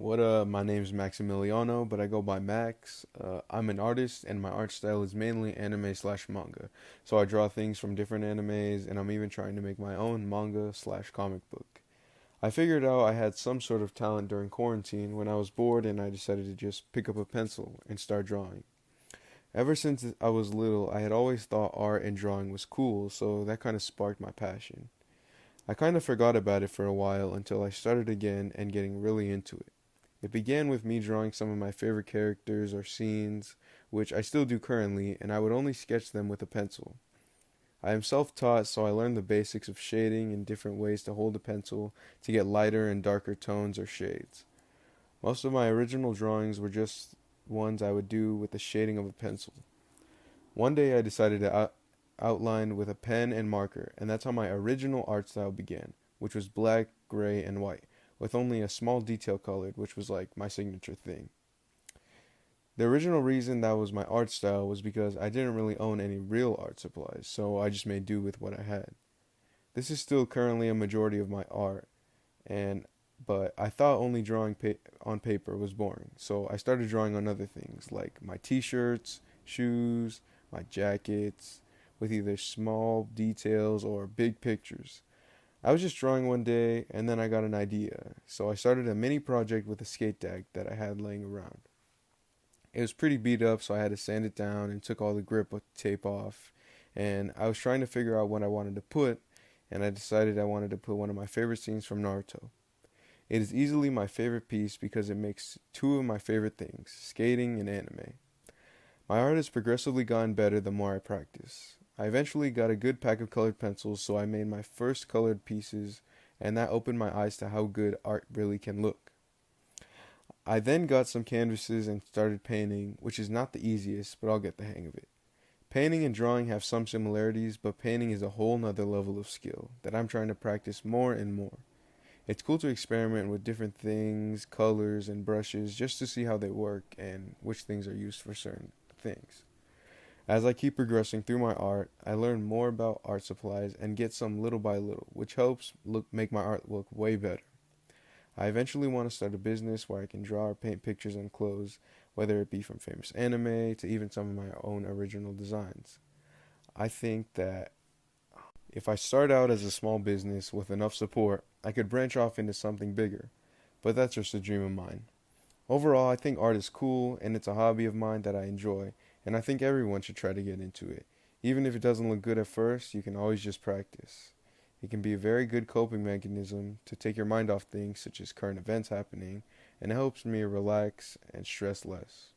What up? My name's Maximiliano, but I go by Max. I'm an artist, and my art style is mainly anime slash manga. So I draw things from different animes, and I'm even trying to make my own manga slash comic book. I figured out I had some sort of talent during quarantine when I was bored, and I decided to just pick up a pencil and start drawing. Ever since I was little, I had always thought art and drawing was cool, so that kind of sparked my passion. I kind of forgot about it for a while until I started again and getting really into it. It began with me drawing some of my favorite characters or scenes, which I still do currently, and I would only sketch them with a pencil. I am self taught, so I learned the basics of shading and different ways to hold a pencil to get lighter and darker tones or shades. Most of my original drawings were just ones I would do with the shading of a pencil. One day I decided to outline with a pen and marker, and that's how my original art style began, which was black, gray, and white, with only a small detail colored, which was like my signature thing. The original reason that was my art style was because I didn't really own any real art supplies, so I just made do with what I had. This is still currently a majority of my art, and but I thought only drawing on paper was boring, so I started drawing on other things like my t-shirts, shoes, my jackets, with either small details or big pictures. I was just drawing one day and then I got an idea, so I started a mini project with a skate deck that I had laying around. It was pretty beat up, so I had to sand it down and took all the grip tape off. And I was trying to figure out what I wanted to put, and I decided I wanted to put one of my favorite scenes from Naruto. It is easily my favorite piece because it makes two of my favorite things, skating and anime. My art has progressively gotten better the more I practice. I eventually got a good pack of colored pencils, so I made my first colored pieces, and that opened my eyes to how good art really can look. I then got some canvases and started painting, which is not the easiest, but I'll get the hang of it. Painting and drawing have some similarities, but painting is a whole nother level of skill that I'm trying to practice more and more. It's cool to experiment with different things, colors, and brushes just to see how they work and which things are used for certain things. As I keep progressing through my art, I learn more about art supplies and get some little by little, which helps make my art look way better. I eventually want to start a business where I can draw or paint pictures on clothes, whether it be from famous anime to even some of my own original designs. I think that if I start out as a small business with enough support, I could branch off into something bigger, but that's just a dream of mine. Overall, I think art is cool and it's a hobby of mine that I enjoy, and I think everyone should try to get into it. Even if it doesn't look good at first, you can always just practice. It can be a very good coping mechanism to take your mind off things such as current events happening, and it helps me relax and stress less.